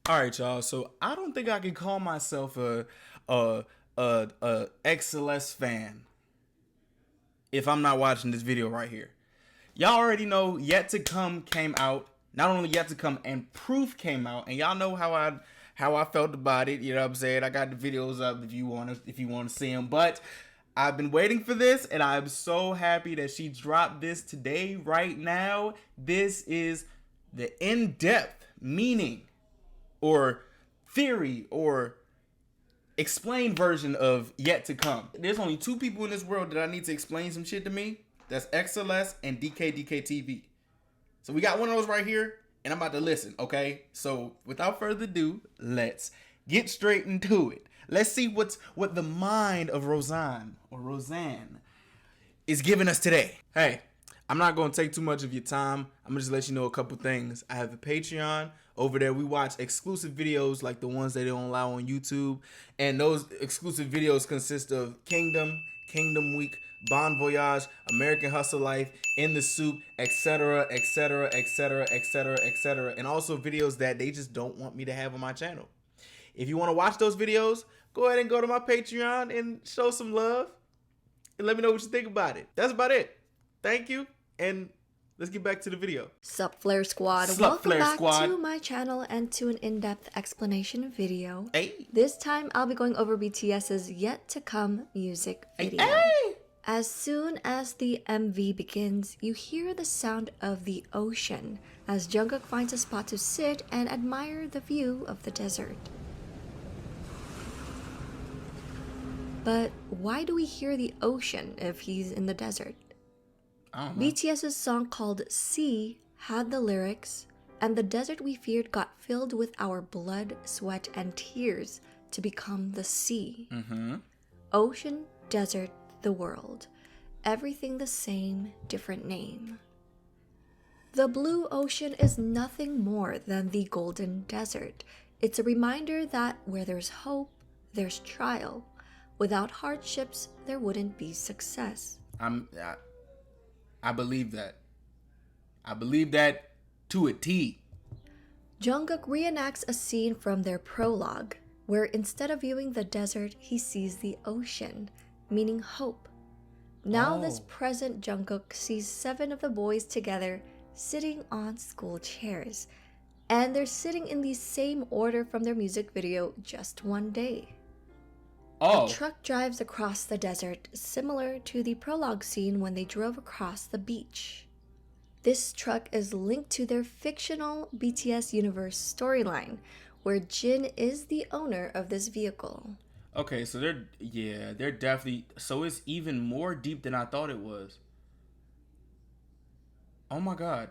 All right, y'all. So I don't think I can call myself a XLS fan if I'm not watching this video right here. Y'all already know Yet to Come came out. Not only Yet to Come and Proof came out, and y'all know how I felt about it. You know what I'm saying? I got the videos up if you wanna see them. But I've been waiting for this, and I'm so happy that she dropped this today, right now. This is the in-depth meaning or theory or explained version of Yet to Come. There's only two people in this world that I need to explain some shit to me. That's XLS and DKDKTV. So we got one of those right here, and I'm about to listen, okay? So without further ado, let's get straight into it. Let's see what the mind of Roseanne is giving us today. Hey, I'm not going to take too much of your time. I'm going to just let you know a couple things. I have a Patreon. Over there, we watch exclusive videos like the ones they don't allow on YouTube. And those exclusive videos consist of Kingdom Week, Bon Voyage, American Hustle Life, In the Soup, etc., etc., etc., etc., etc. And also videos that they just don't want me to have on my channel. If you want to watch those videos, go ahead and go to my Patreon and show some love. And let me know what you think about it. That's about it. Thank you, and let's get back to the video. Sup Flare Squad, welcome back to my channel and to an in-depth explanation video. Hey. This time I'll be going over BTS's Yet to Come music video. Hey. As soon as the MV begins, you hear the sound of the ocean as Jungkook finds a spot to sit and admire the view of the desert. But why do we hear the ocean if he's in the desert? BTS's song called Sea had the lyrics, and the desert we feared got filled with our blood, sweat, and tears to become the sea. Ocean, desert, the world. Everything the same, different name. The blue ocean is nothing more than the golden desert. It's a reminder that where there's hope, there's trial. Without hardships, there wouldn't be success. I believe that. I believe that to a T. Jungkook reenacts a scene from their prologue, where instead of viewing the desert, he sees the ocean, meaning hope. Now this present Jungkook sees 7 of the boys together sitting on school chairs, and they're sitting in the same order from their music video just one day. A truck drives across the desert, similar to the prologue scene when they drove across the beach. This truck is linked to their fictional BTS Universe storyline, where Jin is the owner of this vehicle. Okay, so they're definitely, so it's even more deep than I thought it was. Oh my god.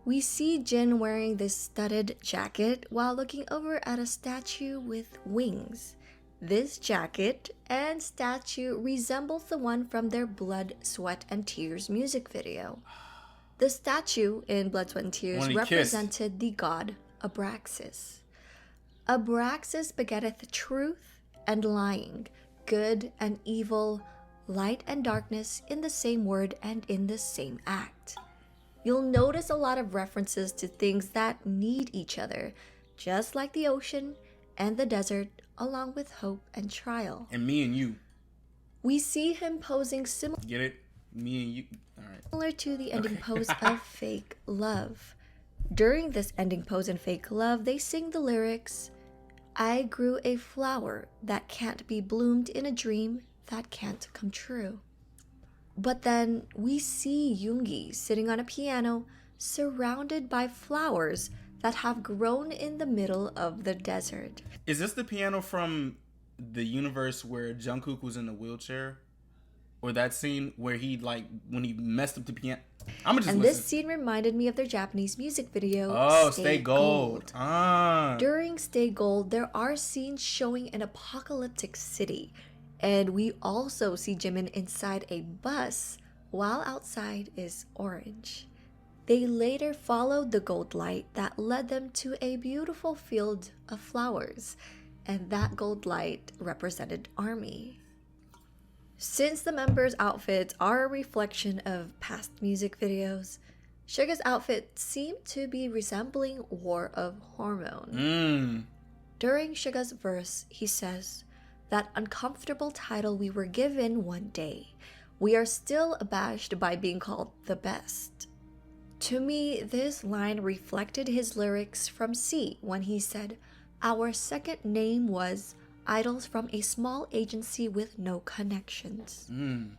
We see Jin wearing this studded jacket while looking over at a statue with wings. This jacket and statue resembles the one from their Blood, Sweat, and Tears music video. The statue in Blood, Sweat, and Tears represented the god Abraxas. Abraxas begetteth truth and lying, good and evil, light and darkness in the same word and in the same act. You'll notice a lot of references to things that need each other, just like the ocean and the desert, along with hope and trial. And me and you. We see him posing similar. Get it? Me and you. All right. Similar to the ending pose of Fake Love. During this ending pose in Fake Love, they sing the lyrics, I grew a flower that can't be bloomed in a dream that can't come true. But then we see Yoongi sitting on a piano surrounded by flowers that have grown in the middle of the desert. Is this the piano from the universe where Jungkook was in the wheelchair? Or that scene where he, like, when he messed up the piano? I'm just and listen. This scene reminded me of their Japanese music video, Stay Gold. During Stay Gold, there are scenes showing an apocalyptic city. And we also see Jimin inside a bus, while outside is orange. They later followed the gold light that led them to a beautiful field of flowers, and that gold light represented ARMY. Since the members' outfits are a reflection of past music videos, Suga's outfit seemed to be resembling War of Hormone. During Suga's verse, he says, "That uncomfortable title we were given one day, we are still abashed by being called the best." To me, this line reflected his lyrics from C when he said, "Our second name was idols from a small agency with no connections."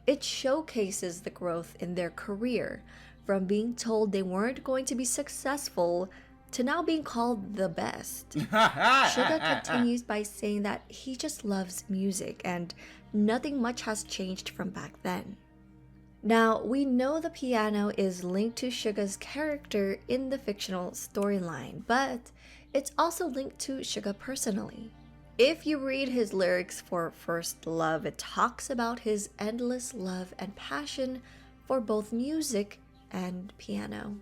It showcases the growth in their career, from being told they weren't going to be successful to now being called the best. Suga continues by saying that he just loves music and nothing much has changed from back then. Now, we know the piano is linked to Suga's character in the fictional storyline, but it's also linked to Suga personally. If you read his lyrics for First Love, it talks about his endless love and passion for both music and piano.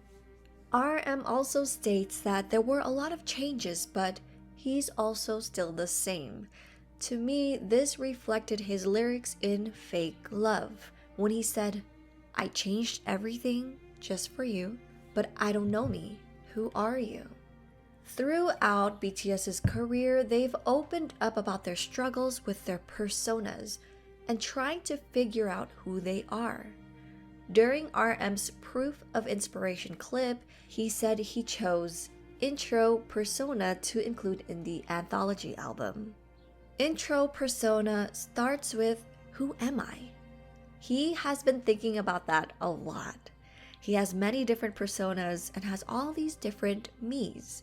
RM also states that there were a lot of changes, but he's also still the same. To me, this reflected his lyrics in Fake Love, when he said, "I changed everything just for you, but I don't know me. Who are you?" Throughout BTS's career, they've opened up about their struggles with their personas and trying to figure out who they are. During RM's Proof of Inspiration clip, he said he chose Intro Persona to include in the anthology album. Intro Persona starts with, "Who am I?" He has been thinking about that a lot. He has many different personas and has all these different me's.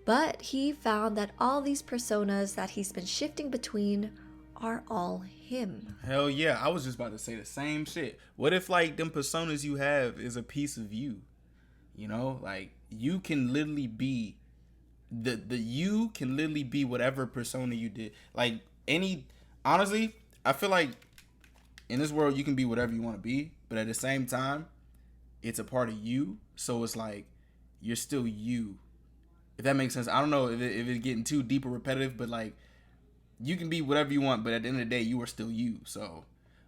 But he found that all these personas that he's been shifting between are all him. Hell yeah, I was just about to say the same shit. What if like them personas you have is a piece of you? You know, like you can literally be the you can literally be whatever persona you did. Like honestly, I feel like in this world you can be whatever you want to be, but at the same time, it's a part of you. So it's like you're still you. If that makes sense. I don't know if it's getting too deep or repetitive, but like you can be whatever you want, but at the end of the day, you are still you. So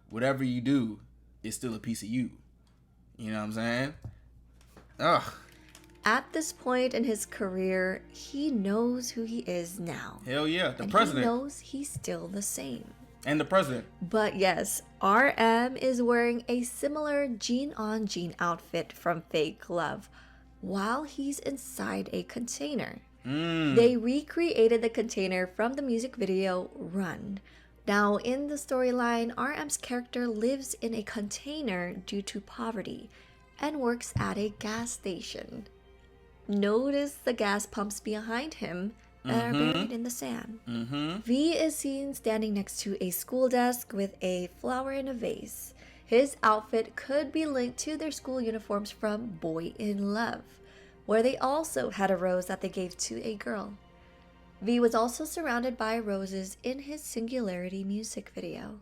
whatever you do is still a piece of you. You know what I'm saying? Ugh. At this point in his career, he knows who he is now. Hell yeah, the and president. He knows he's still the same. And the president. But yes, RM is wearing a similar jean-on-jean outfit from Fake Love while he's inside a container. They recreated the container from the music video Run. Now, in the storyline, RM's character lives in a container due to poverty and works at a gas station. Notice the gas pumps behind him that are buried in the sand. V is seen standing next to a school desk with a flower in a vase. His outfit could be linked to their school uniforms from Boy in Love, where they also had a rose that they gave to a girl. V was also surrounded by roses in his Singularity music video.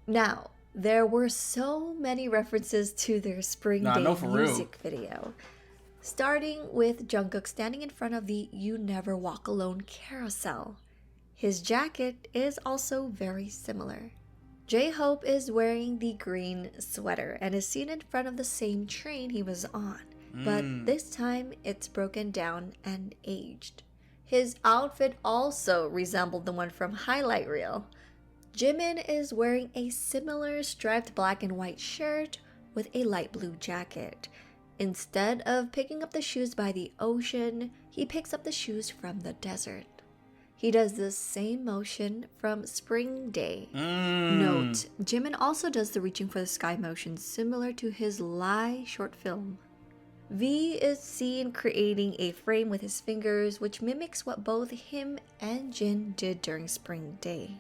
Now, there were so many references to their Spring Day music video. Starting with Jungkook standing in front of the You Never Walk Alone carousel. His jacket is also very similar. J-Hope is wearing the green sweater and is seen in front of the same train he was on. But this time it's broken down and aged. His outfit also resembled the one from Highlight Reel. Jimin is wearing a similar striped black and white shirt with a light blue jacket. Instead of picking up the shoes by the ocean, he picks up the shoes from the desert. He does the same motion from Spring Day. Note, Jimin also does the reaching for the sky motion similar to his Lie short film. V is seen creating a frame with his fingers, which mimics what both him and Jin did during Spring Day.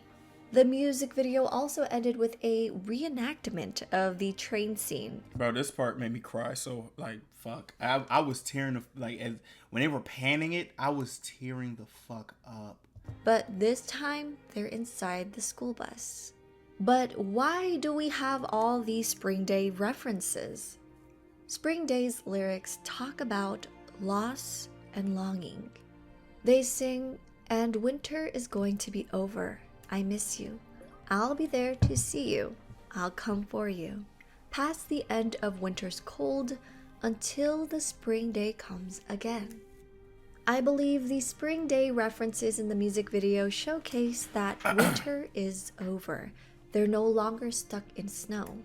The music video also ended with a reenactment of the train scene. Bro, this part made me cry. So like, fuck. I was tearing when they were panning it, I was tearing the fuck up. But this time, they're inside the school bus. But why do we have all these Spring Day references? Spring Day's lyrics talk about loss and longing. They sing, "And winter is going to be over. I miss you. I'll be there to see you. I'll come for you. Past the end of winter's cold, until the spring day comes again. I believe the spring day references in the music video showcase that winter is over. They're no longer stuck in snow.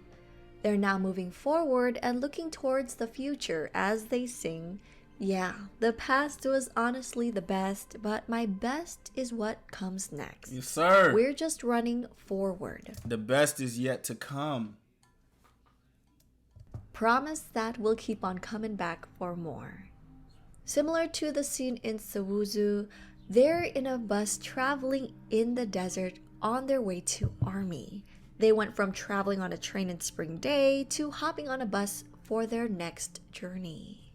They're now moving forward and looking towards the future as they sing, "Yeah, the past was honestly the best, but my best is what comes next." Yes, sir. We're just running forward. The best is yet to come. Promise that we'll keep on coming back for more. Similar to the scene in Sewuzu, they're in a bus traveling in the desert on their way to army. They went from traveling on a train in spring day to hopping on a bus for their next journey.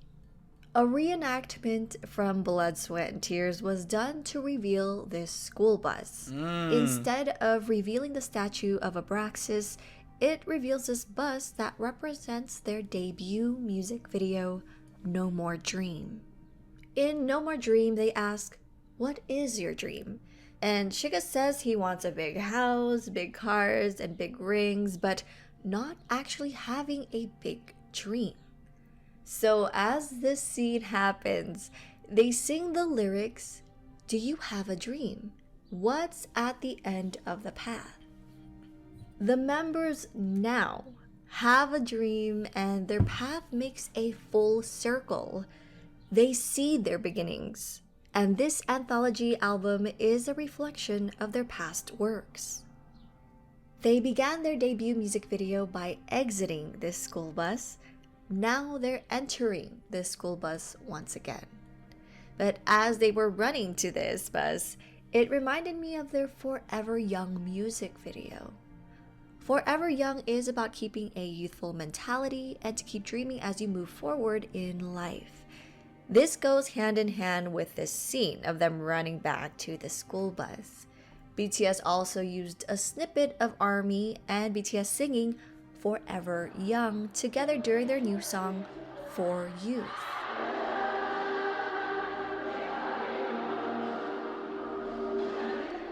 A reenactment from Blood, Sweat, and Tears was done to reveal this school bus. Instead of revealing the statue of Abraxas, it reveals this bus that represents their debut music video, No More Dream. In No More Dream, they ask, "What is your dream?" And Shiga says he wants a big house, big cars, and big rings, but not actually having a big dream. So as this scene happens, they sing the lyrics, "Do you have a dream? What's at the end of the path?" The members now have a dream and their path makes a full circle. They see their beginnings, and this anthology album is a reflection of their past works. They began their debut music video by exiting this school bus. Now they're entering this school bus once again. But as they were running to this bus, it reminded me of their Forever Young music video. Forever Young is about keeping a youthful mentality and to keep dreaming as you move forward in life. This goes hand in hand with this scene of them running back to the school bus. BTS also used a snippet of ARMY and BTS singing Forever Young together during their new song, For Youth.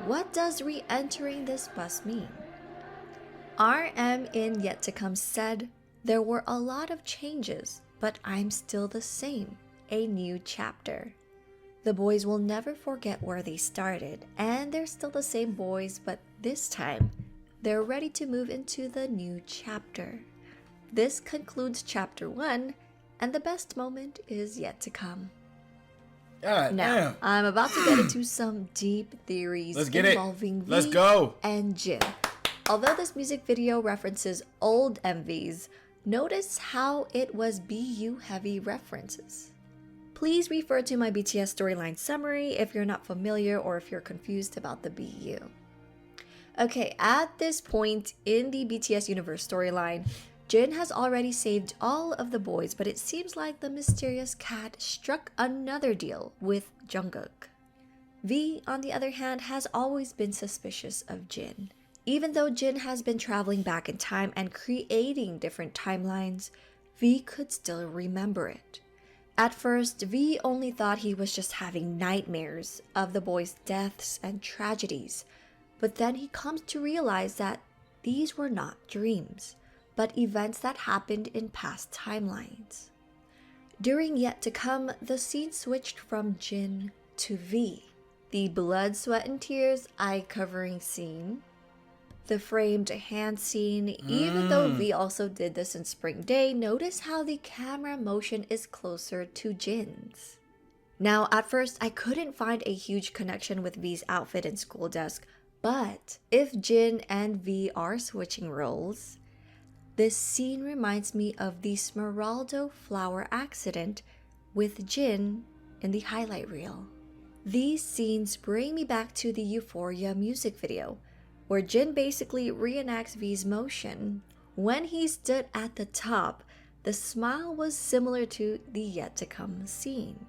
What does re-entering this bus mean? RM in Yet to Come said, "There were a lot of changes, but I'm still the same. A new chapter. The boys will never forget where they started, and they're still the same boys, but this time, they're ready to move into the new chapter." This concludes chapter 1, and the best moment is yet to come. God Now, damn. I'm about to get into some deep theories involving Let's V go. and Jin. Although this music video references old MVs, notice how it was BU heavy references. Please refer to my BTS storyline summary if you're not familiar or if you're confused about the BU. Okay, at this point in the BTS Universe storyline, Jin has already saved all of the boys, but it seems like the mysterious cat struck another deal with Jungkook. V, on the other hand, has always been suspicious of Jin. Even though Jin has been traveling back in time and creating different timelines, V could still remember it. At first, V only thought he was just having nightmares of the boys' deaths and tragedies, but then he comes to realize that these were not dreams, but events that happened in past timelines. During Yet to Come, the scene switched from Jin to V. The blood, sweat, and tears eye-covering scene, the framed hand scene, even though V also did this in Spring Day, notice how the camera motion is closer to Jin's. Now, at first, I couldn't find a huge connection with V's outfit and school desk, but if Jin and V are switching roles, this scene reminds me of the Smeraldo flower accident with Jin in the highlight reel. These scenes bring me back to the Euphoria music video, where Jin basically reenacts V's motion. When he stood at the top, the smile was similar to the Yet to Come scene.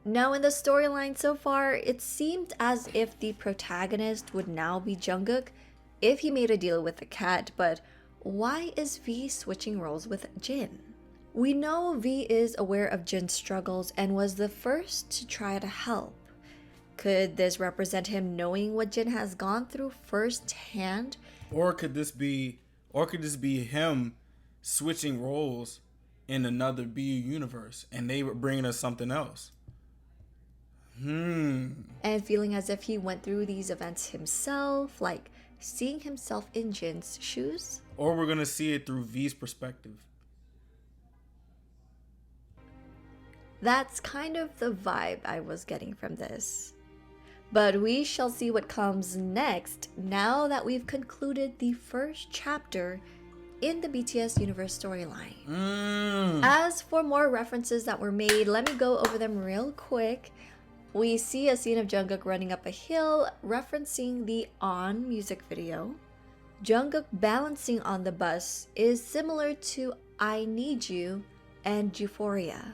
Now in the storyline so far, it seemed as if the protagonist would now be Jungkook if he made a deal with the cat, but why is V switching roles with Jin? We know V is aware of Jin's struggles and was the first to try to help. Could this represent him knowing what Jin has gone through firsthand? Or could this be him switching roles in another BU universe, and they were bringing us something else. And feeling as if he went through these events himself, like seeing himself in Jin's shoes. Or we're gonna see it through V's perspective. That's kind of the vibe I was getting from this. But we shall see what comes next now that we've concluded the first chapter in the BTS Universe storyline. As for more references that were made, let me go over them real quick. We see a scene of Jungkook running up a hill, referencing the On music video. Jungkook balancing on the bus is similar to I Need You and Euphoria.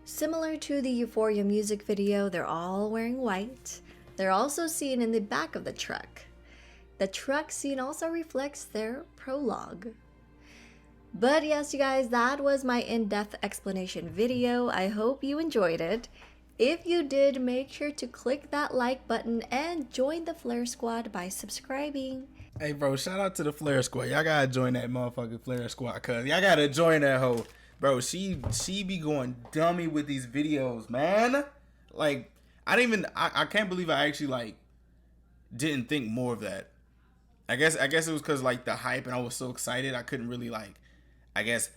Similar to the Euphoria music video, they're all wearing white. They're also seen in the back of the truck. The truck scene also reflects their prologue. But yes, you guys, that was my in-depth explanation video. I hope you enjoyed it. If you did, make sure to click that like button and join the Flare Squad by subscribing. Hey, bro, shout out to the Flare Squad. Y'all gotta join that motherfucking Flare Squad, cuz y'all gotta join that hoe. Bro, she be going dummy with these videos, man. Like, I can't believe I actually, like, didn't think more of that. I guess it was because, like, the hype and I was so excited I couldn't really, like, I guess,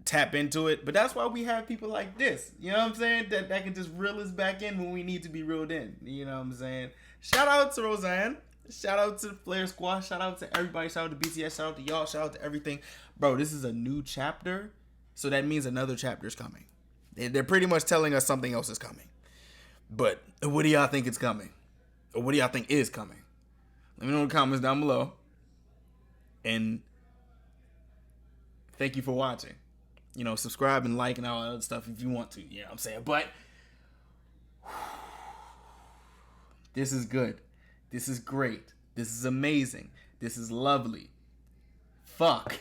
tap into it. But that's why we have people like this. You know what I'm saying? That can just reel us back in when we need to be reeled in. You know what I'm saying? Shout out to Roseanne. Shout out to the Flare Squad. Shout out to everybody. Shout out to BTS. Shout out to y'all. Shout out to everything. Bro, this is a new chapter. So that means another chapter is coming. They're pretty much telling us something else is coming. But what do y'all think it's coming? Or what do y'all think is coming? Let me know in the comments down below. And thank you for watching. You know, subscribe and like and all that other stuff if you want to. You know what I'm saying? But this is good. This is great. This is amazing. This is lovely. Fuck.